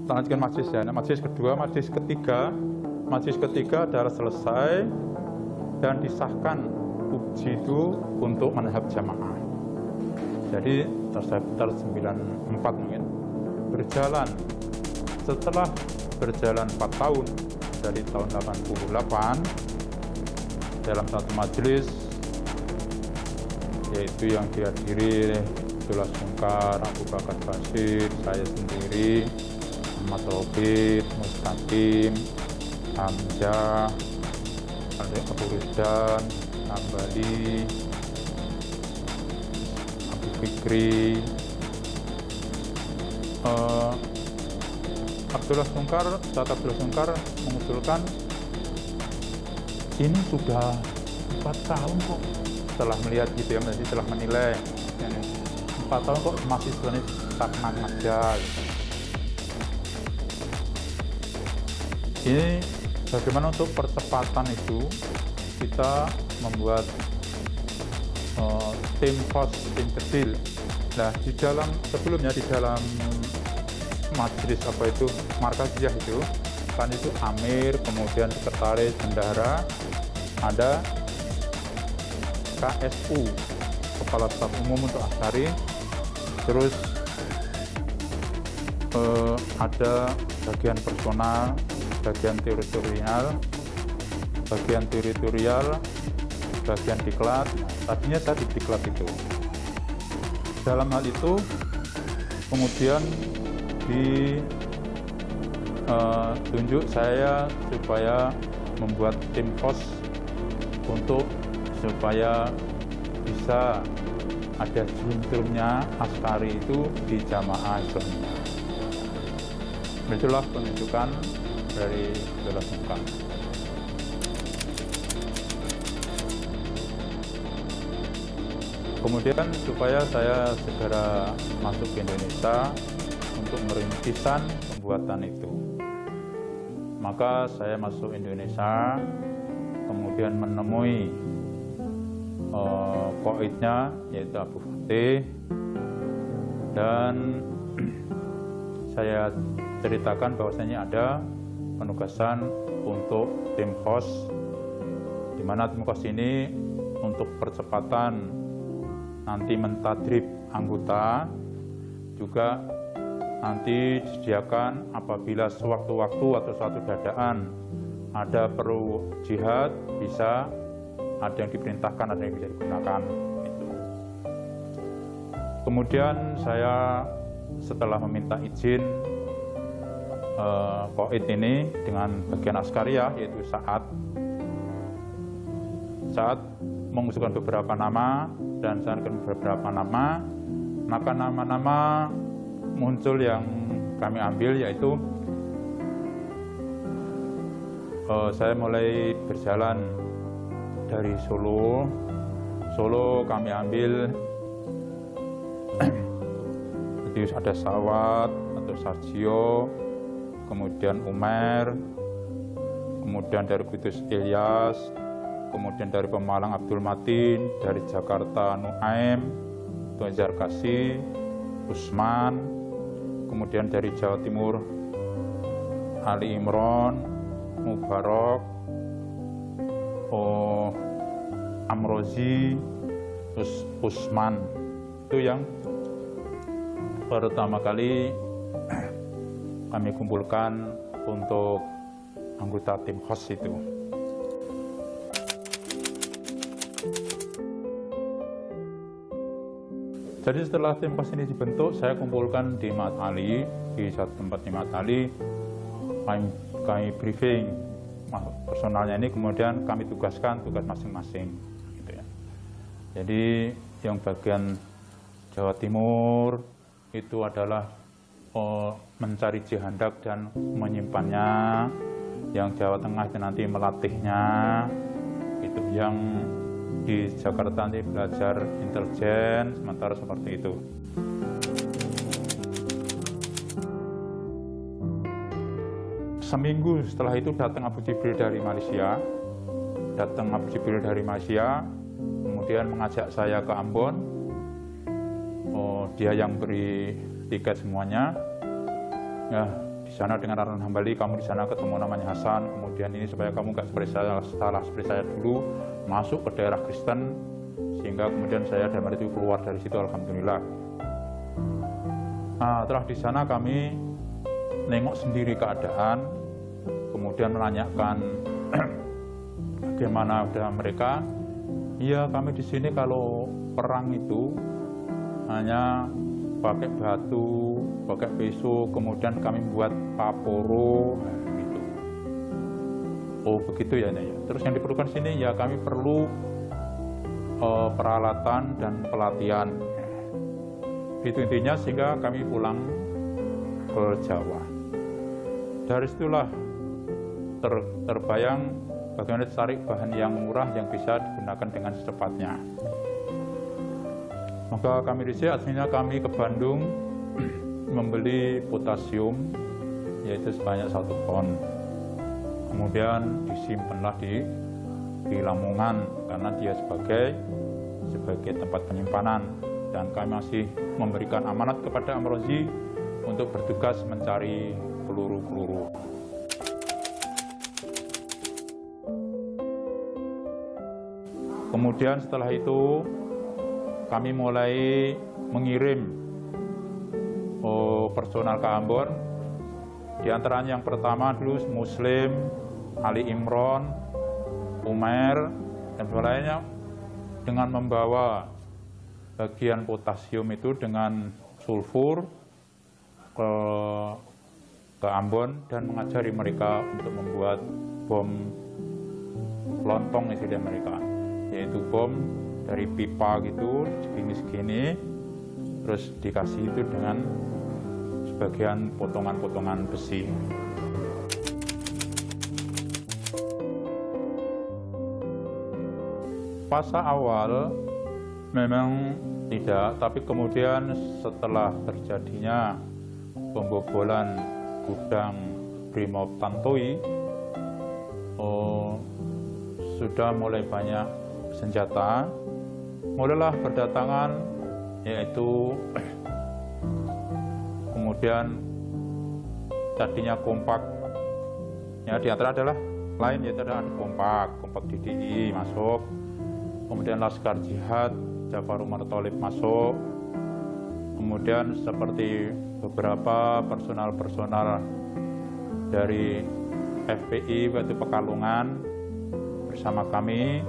lanjutkan majelis ya. Nah, majelis kedua, majelis ketiga adalah selesai dan disahkan uji itu untuk manhaj jamaah. Jadi sekitar 94 mungkin berjalan. Setelah berjalan 4 tahun dari tahun 88 dalam satu majelis, yaitu yang dihadiri Abdullah Sungkar, Abu Bakar Basir, saya sendiri, Ahmad Robit, Mustaqim, Hamzah, Abu Rusdan, Ambali, Abu Fikri, Abdullah Sungkar mengusulkan ini sudah 4 tahun kok, setelah melihat gitu ya, setelah menilai 4 tahun kok masih sebenarnya stagnan aja gitu. Ini bagaimana untuk percepatan itu kita membuat tim kecil. Nah, di dalam sebelumnya di dalam majelis markaziyah itu kan itu amir, kemudian sekretaris, bendahara, ada KSU, kepala staf umum untuk Asyari, terus ada bagian personal, bagian teritorial, bagian diklat. Tadinya saya di diklat itu. Dalam hal itu kemudian ditunjuk saya supaya membuat tim pos untuk supaya bisa ada juntrumnya Askari itu di jamaah Islamiyah. Itulah penunjukan dari Abdullah Sungkar. Kemudian supaya saya segera masuk ke Indonesia untuk merintisan pembuatan itu, maka saya masuk Indonesia, kemudian menemui koidnya yaitu Abu Fatih, dan saya ceritakan bahwasanya ada penugasan untuk tim kos, di mana tim kos ini untuk percepatan nanti mentadrib anggota, juga nanti disediakan apabila sewaktu-waktu atau suatu keadaan ada perlu jihad, bisa ada yang diperintahkan, ada yang bisa digunakan. Kemudian saya setelah meminta izin koid ini dengan bagian Askariyah, yaitu saat mengusulkan beberapa nama dan saya akan beberapa nama, maka nama-nama muncul yang kami ambil, yaitu saya mulai berjalan dari Solo kami ambil jadi ada Sawat atau Sarjio, kemudian Umer, kemudian dari Kudus Ilyas, kemudian dari Pemalang Abdul Matin, dari Jakarta Nuaim, Tuanjar Kasih, Usman, kemudian dari Jawa Timur Ali Imron, Mubarak, Amrozi, terus Usman. Itu yang pertama kali kami kumpulkan untuk anggota tim KOS itu. Jadi setelah tim KOS ini dibentuk, saya kumpulkan di Mat Ali, di satu tempat di Mat Ali, kami briefing personalnya ini, kemudian kami tugaskan tugas masing-masing. Gitu ya. Jadi yang bagian Jawa Timur itu adalah mencari jihandak dan menyimpannya, yang Jawa Tengah itu nanti melatihnya, itu yang di Jakarta nanti belajar intelijen, sementara seperti itu. Seminggu setelah itu datang Abu Jibril dari Malaysia, kemudian mengajak saya ke Ambon. Dia yang beri tiket semuanya. Ya, di di sana dengan Harun Hambali, kamu di sana ketemu namanya Hasan, kemudian ini supaya kamu nggak seperti saya, salah seperti saya dulu, masuk ke daerah Kristen, sehingga kemudian saya damai itu keluar dari situ, alhamdulillah. Nah, setelah di sana kami nengok sendiri keadaan, kemudian menanyakan bagaimana udah mereka. Iya, kami di sini kalau perang itu hanya pakai batu, pakai pisau, kemudian kami buat paporo, gitu. Oh begitu ya, ya. Terus yang diperlukan sini ya kami perlu peralatan dan pelatihan. Itu intinya, sehingga kami pulang ke Jawa. Dari situlah terbayang bagaimana cari bahan yang murah yang bisa digunakan dengan secepatnya. Maka kami di sini akhirnya kami ke Bandung membeli potasium, yaitu sebanyak 1 ton. Kemudian disimpanlah di Lamongan karena dia sebagai tempat penyimpanan, dan kami masih memberikan amanat kepada Amrozi untuk bertugas mencari peluru-peluru. Kemudian setelah itu kami mulai mengirim personal ke Ambon. Di antaranya yang pertama dulu Muslim, Ali Imron, Umair, dan lainnya, dengan membawa bagian potasium itu dengan sulfur ke Ambon dan mengajari mereka untuk membuat bom lontong istilah mereka, yaitu bom dari pipa gitu segini-segini, terus dikasih itu dengan sebagian potongan-potongan besi. Fase awal memang tidak, tapi kemudian setelah terjadinya pembobolan gudang Brimob Tantoi, sudah mulai banyak senjata, mulailah berdatangan, yaitu kemudian tadinya kompak, ya di antara adalah lain, yaitu ada kompak DDI masuk, kemudian Laskar Jihad Jafar Umar Tholib masuk, kemudian seperti beberapa personal dari FPI yaitu Pekalongan bersama kami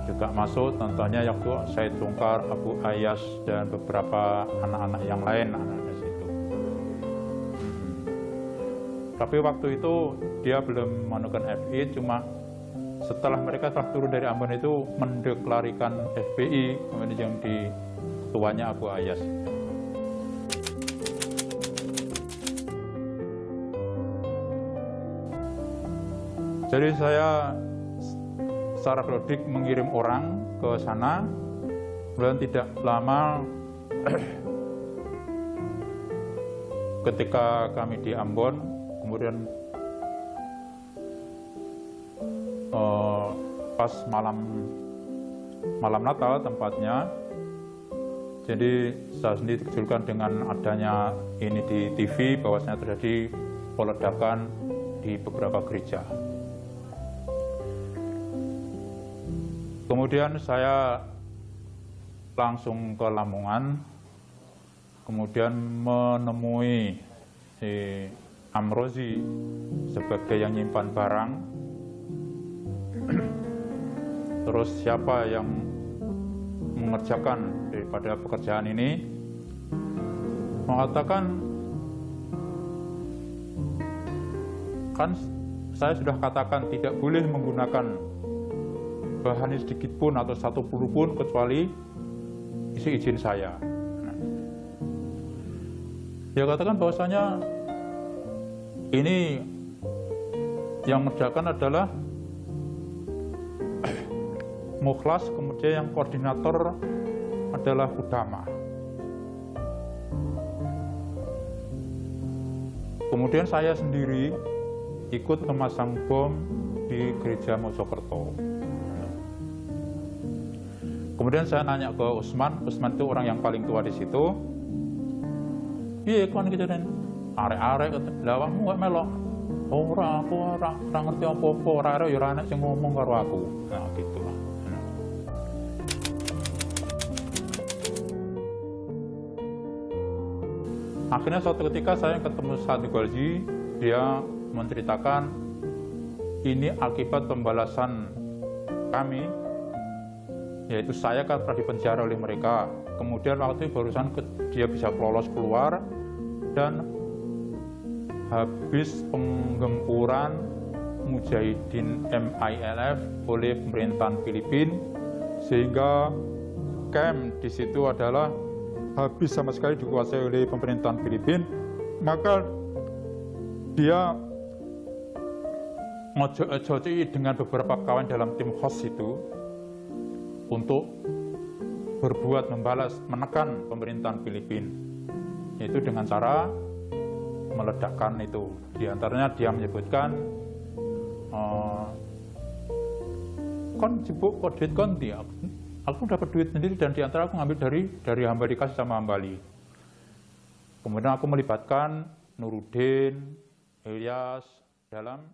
juga masuk, contohnya waktu Said Tungkar, Abu Ayas, dan beberapa anak-anak yang lain anak-anak situ. Tapi waktu itu dia belum menemukan FPI, cuma setelah mereka telah turun dari Ambon itu mendeklarasikan FPI, kemudian yang di ketuanya Abu Ayas. Jadi saya secara periodik mengirim orang ke sana, kemudian tidak lama ketika kami di Ambon, kemudian pas malam Natal tempatnya, jadi saya sendiri dikejutkan dengan adanya ini di TV bahwasanya terjadi peledakan di beberapa gereja. Kemudian saya langsung ke Lamongan, kemudian menemui si Amrozi sebagai yang nyimpan barang. Terus siapa yang mengerjakan daripada pekerjaan ini, mengatakan, kan saya sudah katakan tidak boleh menggunakan bahan sedikit pun atau satu peluru pun kecuali isi izin saya. Dia katakan bahwasanya ini yang mengerjakan adalah Mukhlas, kemudian yang koordinator adalah Udama. Kemudian saya sendiri ikut memasang bom di gereja Mojokerto. Kemudian saya nanya ke Usman itu orang yang paling tua di situ. Iya, kan kejadian. arek-arek lawangmu kok melok. Ora, aku ora ngerti apa-apa, ora ya ora enek sing ngomong karo aku. Nah, gitu lah. Akhirnya suatu ketika saya ketemu Satu Golji, dia menceritakan ini akibat pembalasan kami, yaitu saya kan pernah dipenjara oleh mereka. Kemudian waktu itu barusan dia bisa lolos keluar dan habis penggempuran Mujahidin MILF oleh pemerintahan Filipina, sehingga camp di situ adalah habis sama sekali dikuasai oleh pemerintahan Filipina. Maka dia ngojo-ojoci dengan beberapa kawan dalam tim host itu untuk berbuat membalas, menekan pemerintahan Filipina, yaitu dengan cara meledakkan itu. Di antaranya dia menyebutkan kon jebuk kodit kon dia. Aku dapat duit sendiri dan di antara aku ngambil dari hamba dikasih sama hambali. Kemudian aku melibatkan Nuruddin, Ilyas dalam